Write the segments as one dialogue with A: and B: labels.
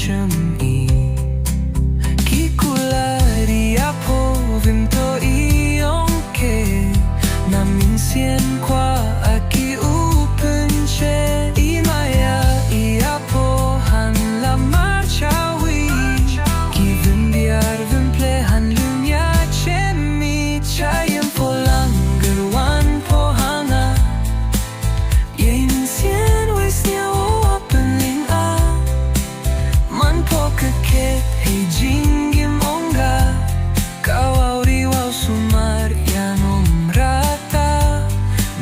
A: chemi ki kularia po vimto ionke na minsien kwa aki upenche imaya iapo han la marchawi ki vimbiar vimple han lumya chemi chayem po langer wan po hanga yensien wisnya opening a man po keket hey jingim onga kawauri wau sumar yanom rata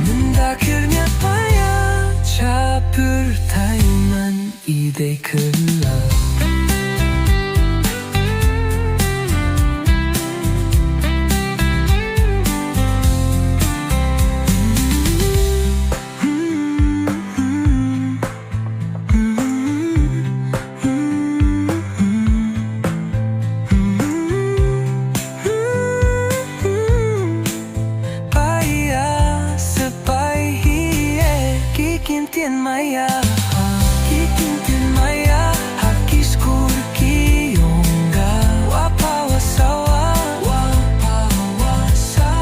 A: mendakirnya paya capur taiman ide kela Kikintin maya, kikintin maya, hakis kurki yonga, wapa wasawa,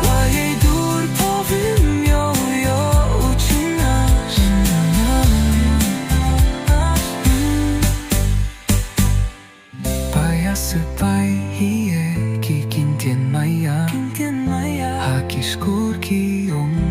A: waye dur povim yo uchina. Paia sepai hiye, kikintin maya, hakis kurki yonga.